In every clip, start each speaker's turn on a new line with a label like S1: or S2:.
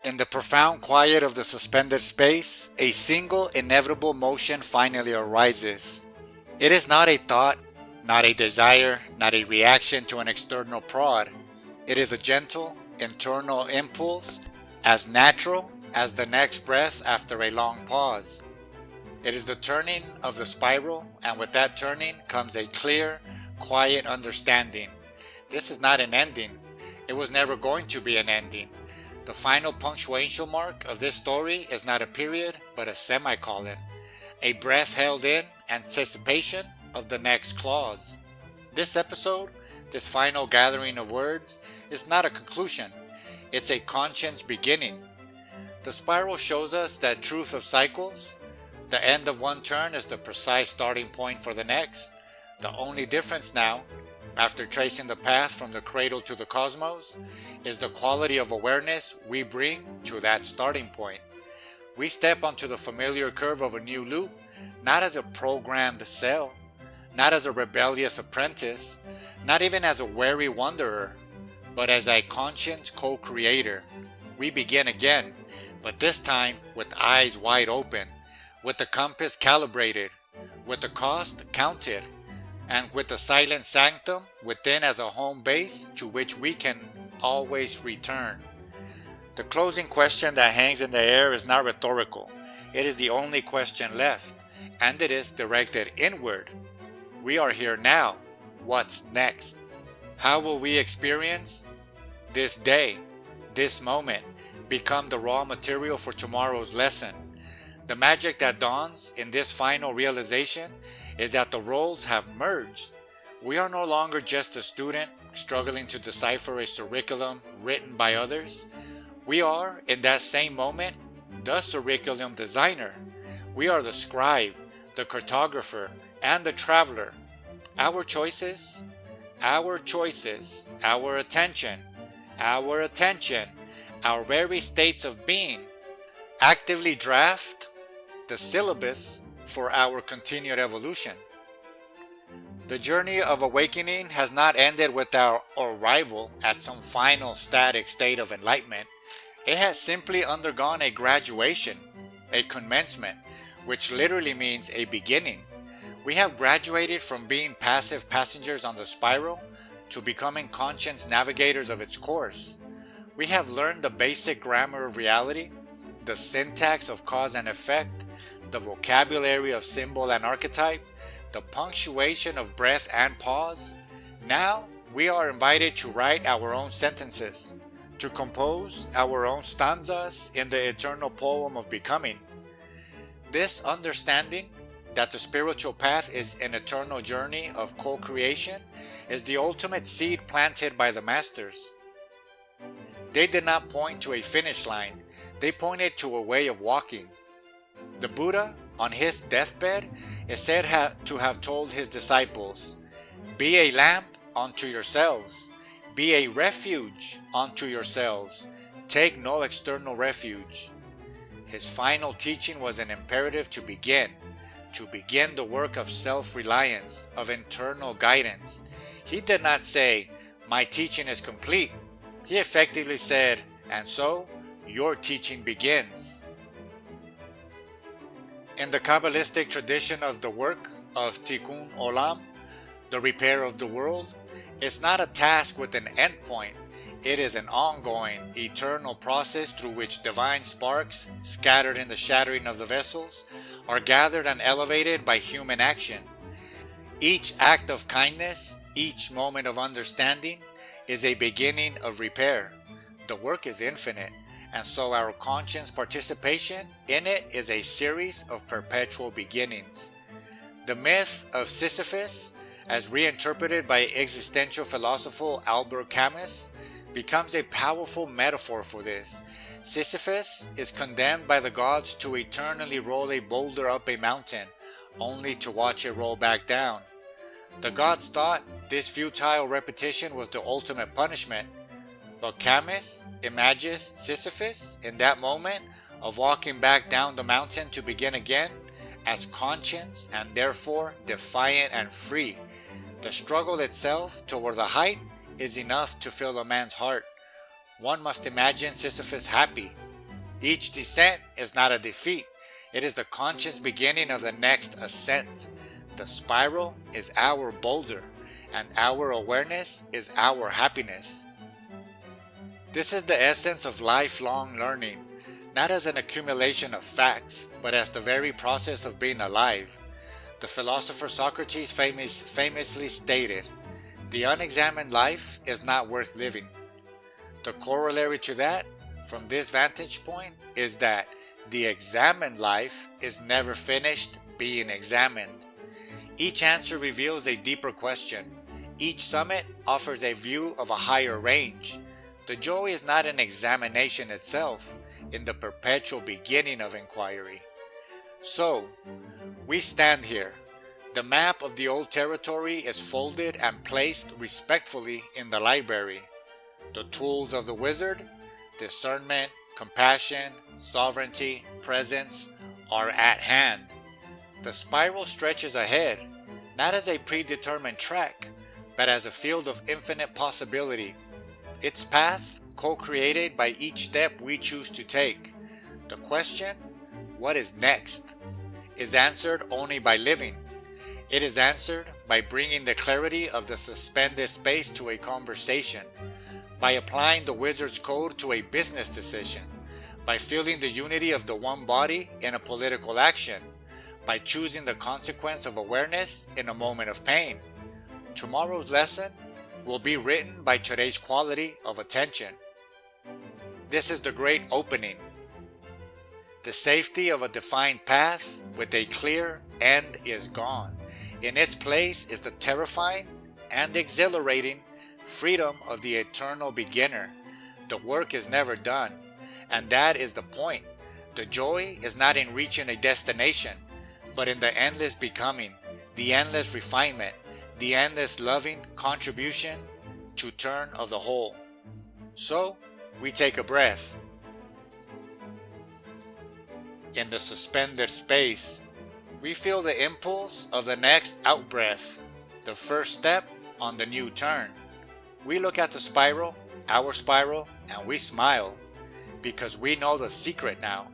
S1: In the profound quiet of the suspended space, a single inevitable motion finally arises. It is not a thought, not a desire, not a reaction to an external prod. It is a gentle, internal impulse, as natural as the next breath after a long pause. It is the turning of the spiral, and with that turning comes a clear, quiet understanding. This is not an ending. It was never going to be an ending. The final punctuation mark of this story is not a period, but a semicolon. A breath held in anticipation of the next clause. This episode, this final gathering of words, is not a conclusion. It's a conscience beginning. The spiral shows us that truth of cycles. The end of one turn is the precise starting point for the next. The only difference now, after tracing the path from the cradle to the cosmos, is the quality of awareness we bring to that starting point. We step onto the familiar curve of a new loop, not as a programmed cell, not as a rebellious apprentice, not even as a wary wanderer, but as a conscious co-creator. We begin again, but this time with eyes wide open, with the compass calibrated, with the cost counted, and with the silent sanctum within as a home base to which we can always return. The closing question that hangs in the air is not rhetorical. It is the only question left, and it is directed inward. We are here now. What's next? How will we experience this day, this moment, become the raw material for tomorrow's lesson? The magic that dawns in this final realization is that the roles have merged. We are no longer just a student struggling to decipher a curriculum written by others. We are, in that same moment, the curriculum designer. We are the scribe, the cartographer, and the traveler. Our choices, our attention, our very states of being, actively draft the syllabus for our continued evolution. The journey of awakening has not ended with our arrival at some final static state of enlightenment. It has simply undergone a graduation, a commencement, which literally means a beginning. We have graduated from being passive passengers on the spiral to becoming conscious navigators of its course. We have learned the basic grammar of reality, the syntax of cause and effect, the vocabulary of symbol and archetype, the punctuation of breath and pause. Now we are invited to write our own sentences, to compose our own stanzas in the eternal poem of becoming. This understanding that the spiritual path is an eternal journey of co-creation is the ultimate seed planted by the masters. They did not point to a finish line, they pointed to a way of walking. The Buddha, on his deathbed, is said to have told his disciples, "Be a lamp unto yourselves, be a refuge unto yourselves, take no external refuge." His final teaching was an imperative to begin the work of self-reliance, of internal guidance. He did not say, "My teaching is complete." He effectively said, "And so, your teaching begins." In the Kabbalistic tradition of the work of Tikkun Olam, the repair of the world, is not a task with an endpoint. It is an ongoing, eternal process through which divine sparks, scattered in the shattering of the vessels, are gathered and elevated by human action. Each act of kindness, each moment of understanding, is a beginning of repair. The work is infinite, and so our conscious participation in it is a series of perpetual beginnings. The myth of Sisyphus, as reinterpreted by existential philosopher Albert Camus, becomes a powerful metaphor for this. Sisyphus is condemned by the gods to eternally roll a boulder up a mountain, only to watch it roll back down. The gods thought this futile repetition was the ultimate punishment, but Camus imagines Sisyphus in that moment of walking back down the mountain to begin again as conscious and therefore defiant and free. The struggle itself toward the height is enough to fill a man's heart. One must imagine Sisyphus happy. Each descent is not a defeat. It is the conscious beginning of the next ascent. The spiral is our boulder, and our awareness is our happiness. This is the essence of lifelong learning, not as an accumulation of facts, but as the very process of being alive. The philosopher Socrates famously stated, "The unexamined life is not worth living." The corollary to that, from this vantage point, is that the examined life is never finished being examined. Each answer reveals a deeper question. Each summit offers a view of a higher range. The joy is not in examination itself, in the perpetual beginning of inquiry. So, we stand here. The map of the old territory is folded and placed respectfully in the library. The tools of the wizard, discernment, compassion, sovereignty, presence, are at hand. The spiral stretches ahead, not as a predetermined track, but as a field of infinite possibility. Its path, co-created by each step we choose to take. The question, what is next, is answered only by living. It is answered by bringing the clarity of the suspended space to a conversation, by applying the wizard's code to a business decision, by feeling the unity of the one body in a political action, by choosing the consequence of awareness in a moment of pain. Tomorrow's lesson will be written by today's quality of attention. This is the great opening. The safety of a defined path with a clear end is gone. In its place is the terrifying and exhilarating freedom of the eternal beginner. The work is never done, and that is the point. The joy is not in reaching a destination, but in the endless becoming, the endless refinement, the endless loving contribution to turn of the whole. So, we take a breath. In the suspended space, we feel the impulse of the next outbreath, the first step on the new turn. We look at the spiral, our spiral, and we smile, because we know the secret now.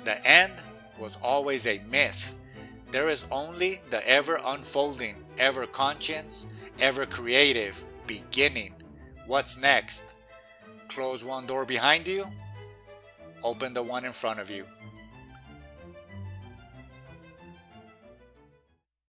S1: The end was always a myth. There is only the ever unfolding, ever conscious, ever creative beginning. What's next? Close one door behind you, open the one in front of you.